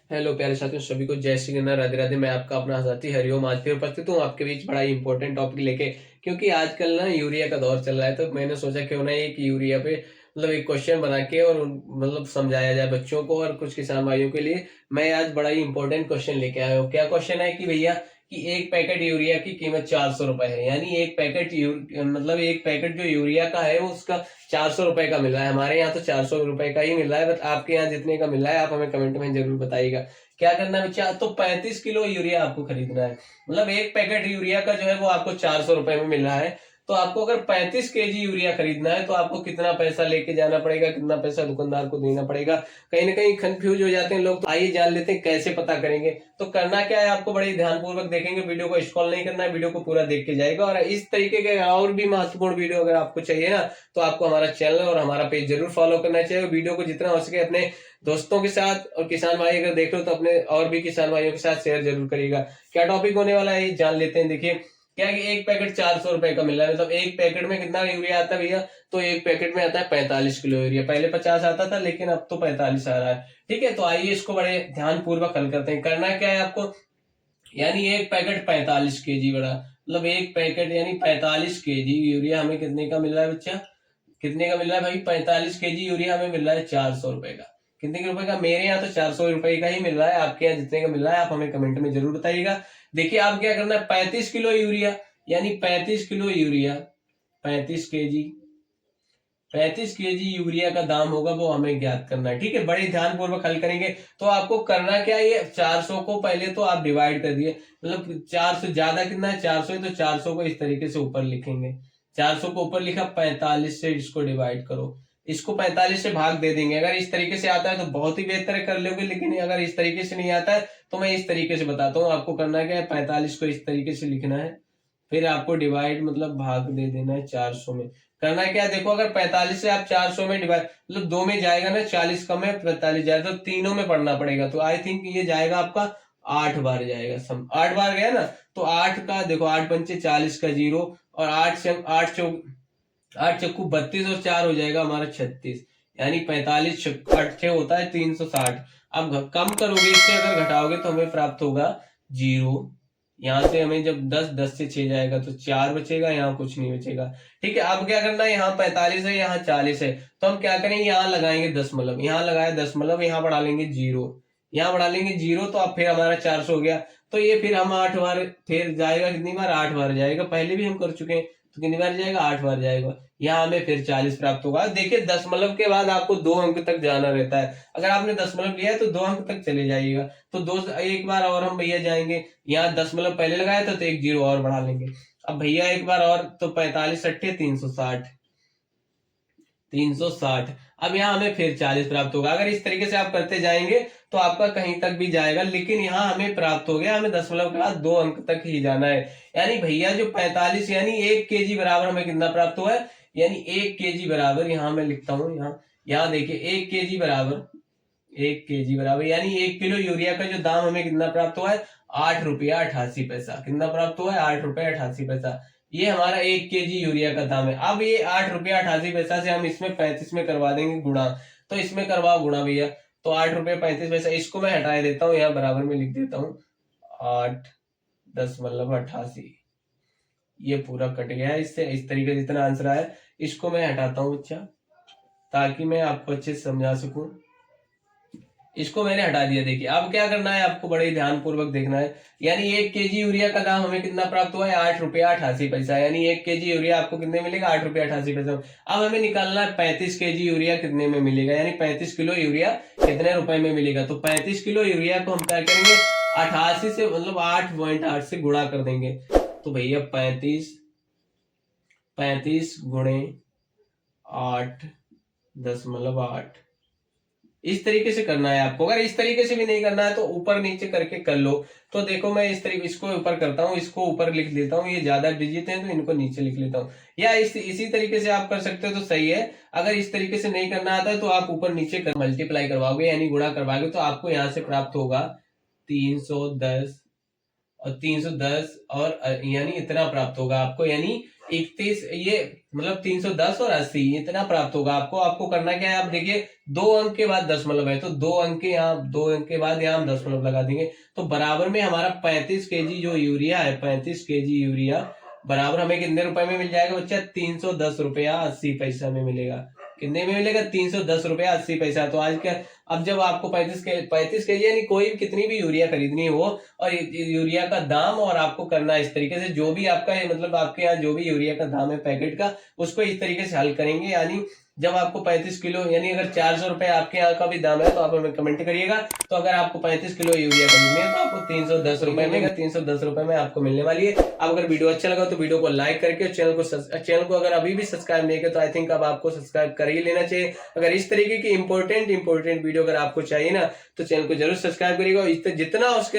Hello प्यारे साथियों, सभी को जय श्री गन्ना, राधे राधे। मैं आपका अपना साथी हरिओम आज फिर उपस्थित हूँ आपके बीच बड़ा ही इंपॉर्टेंट टॉपिक लेके। क्योंकि आजकल ना यूरिया का दौर चल रहा है, तो मैंने सोचा क्यों ना एक यूरिया पे एक क्वेश्चन बना के और समझाया जाए बच्चों को और कुछ किसान भाइयों के लिए। मैं आज बड़ा ही इंपॉर्टेंट क्वेश्चन लेके आया हूँ। क्या क्वेश्चन है कि भैया कि एक पैकेट यूरिया की कीमत 400 रुपए है, यानी एक पैकेट एक पैकेट जो यूरिया का है वो उसका 400 रुपए का मिल रहा है। हमारे यहाँ तो 400 रुपए का ही मिल रहा है, बट आपके यहाँ जितने का मिल रहा है आप हमें कमेंट में जरूर बताइएगा। क्या करना है बच्चा, तो 35 किलो यूरिया आपको खरीदना है। एक पैकेट यूरिया का जो है वो आपको 400 रुपए में मिल रहा है। तो आपको अगर 35 केजी यूरिया खरीदना है तो आपको कितना पैसा लेके जाना पड़ेगा, कितना पैसा दुकानदार को देना पड़ेगा। कहीं ना कहीं कंफ्यूज हो जाते हैं लोग, तो आइए जान लेते हैं कैसे पता करेंगे। तो करना क्या है, आपको बड़े ध्यानपूर्वक देखेंगे, वीडियो को स्क्रॉल नहीं करना है, वीडियो को पूरा देख के जाएगा। और इस तरीके के और भी महत्वपूर्ण वीडियो अगर आपको चाहिए ना, तो आपको हमारा चैनल और हमारा पेज जरूर फॉलो करना चाहिए। वीडियो को जितना हो सके अपने दोस्तों के साथ, और किसान भाई अगर देख लो तो अपने और भी किसान भाइयों के साथ शेयर जरूर करिएगा। क्या टॉपिक होने वाला है जान लेते हैं। देखिए क्या कि एक पैकेट 400 रुपए का मिल रहा है, एक पैकेट में कितना यूरिया आता है भैया, तो एक पैकेट में आता है 45 किलो यूरिया। पहले 50 आता था, लेकिन अब तो 45 आ रहा है। ठीक है, तो आइए इसको बड़े ध्यान पूर्वक हल करते हैं। करना क्या है आपको, यानी एक पैकेट 45 केजी बड़ा, एक पैकेट यानी 45 केजी यूरिया हमें कितने का मिल रहा है बच्चा, कितने का मिल रहा है भाई, 45 केजी यूरिया हमें मिल रहा है 400 रुपए का। कितने के रुपए का, मेरे यहाँ तो 400 रुपए का ही मिल रहा है। आपके यहाँ जितने का मिल रहा है आप हमें कमेंट में जरूर बताइएगा। देखिए आप क्या करना है, 35 किलो यूरिया यानी 35 kilo urea, 35 KG, 35 KG urea का दाम होगा वो हमें ज्ञात करना है। ठीक है, बड़े ध्यान पूर्वक हल करेंगे। तो आपको करना क्या है, ये 400 को पहले तो आप डिवाइड कर दिए, 400 ज्यादा कितना है, 400 है, तो 400 को इस तरीके से ऊपर लिखेंगे। 400 को ऊपर लिखा, 45 से इसको डिवाइड करो, इसको 45 से भाग दे देंगे। अगर इस तरीके से आता है तो बहुत ही बेहतर कर लोगे, लेकिन अगर इस तरीके से नहीं आता है तो मैं इस तरीके से बताता हूँ आपको। करना क्या है, 45 को इस तरीके से लिखना है, फिर आपको डिवाइड भाग दे देना है 400 में। करना क्या है, देखो अगर 45 से आप 400 में डिवाइड दो में जाएगा ना, 40 कम है 45 जाएगा, तो तीनों में पढ़ना पड़ेगा। तो आई थिंक ये जाएगा आपका 8 बार जाएगा, 8 बार गया ना। तो 8 का देखो, 8 पंचे 40 का 0, और 8 चक्कू 32, और 4 हो जाएगा हमारा 36, यानी 45 8 6 होता है 360। अब कम करोगे इससे, अगर घटाओगे तो हमें प्राप्त होगा 0। यहाँ से हमें जब 10 से 6 जाएगा तो 4 बचेगा, यहाँ कुछ नहीं बचेगा। ठीक है, अब क्या करना है, यहाँ 45 है, यहाँ 40 है, तो हम क्या करेंगे, यहाँ लगाएंगे दशमलव, यहाँ लगाया दशमलव, यहाँ बढ़ा लेंगे 0, यहाँ बढ़ा लेंगे 0, तो अब फिर हमारा 400 हो गया। तो ये फिर हम 8 बार फिर जाएगा, कितनी बार, 8 बार जाएगा। पहले भी हम कर चुके हैं, तो कितनी बार जाएगा, 8 बार जाएगा। यहाँ हमें फिर 40 प्राप्त होगा। देखिए दशमलव के बाद आपको 2 अंक तक जाना रहता है। अगर आपने दशमलव लिया है तो 2 अंक तक चले जाइएगा। तो दो एक बार और हम भैया जाएंगे, यहाँ दशमलव पहले लगाया था तो एक 0 और बढ़ा लेंगे। अब भैया एक बार और, तो 45 अट्ठे 360, 360। अब यहाँ हमें फिर 40 प्राप्त होगा। अगर इस तरीके से आप करते जाएंगे तो आपका कहीं तक भी जाएगा, लेकिन यहाँ हमें प्राप्त हो गया, हमें दशमलव के बाद 2 अंक तक ही जाना है। यानी भैया जो 45 यानी 1 केजी बराबर हमें कितना प्राप्त हुआ है, यानी 1 केजी बराबर, यहाँ मैं लिखता हूँ, यहाँ देखिए 1 केजी बराबर, 1 केजी बराबर यानी 1 किलो यूरिया का जो दाम हमें कितना प्राप्त हुआ है, 8 रुपया 88 पैसा। कितना प्राप्त हुआ है, 8 रुपया 88 पैसा। ये हमारा 1 केजी यूरिया का दाम है। अब ये 8 रुपया 88 पैसा से हम इसमें 35 में करवा देंगे गुणा। तो इसमें करवाओ गुणा भैया, तो 8 रुपया 35 पैसा, इसको मैं हटा देता हूँ, यहाँ बराबर में लिख देता हूँ 8.88। ये पूरा कट गया है इससे, इस तरीके से जितना आंसर आया इसको मैं हटाता हूँ बच्चा, ताकि मैं आपको अच्छे से समझा सकूं। इसको मैंने हटा दिया। देखिए अब क्या करना है, आपको बड़े ध्यान पूर्वक देखना है। यानी 1 केजी यूरिया का दाम हमें कितना प्राप्त हुआ है, 8 रुपया 88 पैसा। यानी 1 केजी यूरिया आपको कितने मिलेगा, 8 रुपया 88 पैसा। अब हमें निकालना है 35 केजी यूरिया कितने में मिलेगा, यानी 35 किलो यूरिया कितने रुपए में मिलेगा। तो 35 किलो यूरिया को हम क्या करेंगे, 88 से 8.8 से गुणा कर देंगे। तो भैया 35 गुणे 8.8, इस तरीके से करना है आपको। अगर इस तरीके से भी नहीं करना है तो ऊपर नीचे करके कर लो। तो देखो मैं इस तरीके, इसको ऊपर करता हूँ, इसको ऊपर लिख देता हूँ, ये ज्यादा डिजिट है तो इनको नीचे लिख लेता हूँ। या इसी तरीके से आप कर सकते हो तो सही है। अगर इस तरीके से नहीं करना आता है तो आप ऊपर नीचे मल्टीप्लाई करवाओगे, यानी गुणा करवाओगे, तो आपको यहाँ से प्राप्त होगा 310, और 310 और यानी इतना प्राप्त होगा आपको, यानी 31 ये मतलब 310 और 80 इतना प्राप्त होगा आपको। आपको करना क्या है, आप देखिए 2 अंक के बाद दशमलव है तो 2 अंक के यहाँ 2 अंक के बाद यहाँ हम दशमलव लगा देंगे तो बराबर में हमारा 35 kg जो यूरिया है, 35 kg यूरिया बराबर हमें कितने रुपए में मिल जाएगा बच्चा? 310 रुपया 80 पैसा में मिलेगा। कितने में मिलेगा? 310 रुपया 80 पैसा। तो आज क्या, अब जब आपको 35 के जी यानी कोई भी कितनी भी यूरिया खरीदनी हो और यूरिया का दाम, और आपको करना है इस तरीके से, जो भी आपका है मतलब आपके यहाँ जो भी यूरिया का दाम है पैकेट का, उसको इस तरीके से हल करेंगे। यानी जब आपको 35 किलो, यानी अगर 400 रुपए आपके यहाँ का भी दाम है तो आप हमें कमेंट करिएगा। तो अगर आपको 35 किलो यूरिया खरीदनी है तो आपको 310 रुपए में 310 रुपए में आपको मिलने वाली है। अब अगर वीडियो अच्छा लगा तो वीडियो को लाइक करके चैनल को अगर अभी भी सब्सक्राइब नहीं किया तो आई थिंक अब आपको सब्सक्राइब कर ही लेना चाहिए। अगर इस तरीके की इंपॉर्टेंट वीडियो अगर आपको चाहिए ना तो चैनल को जरूर सब्सक्राइब करिएगा। जितना उसके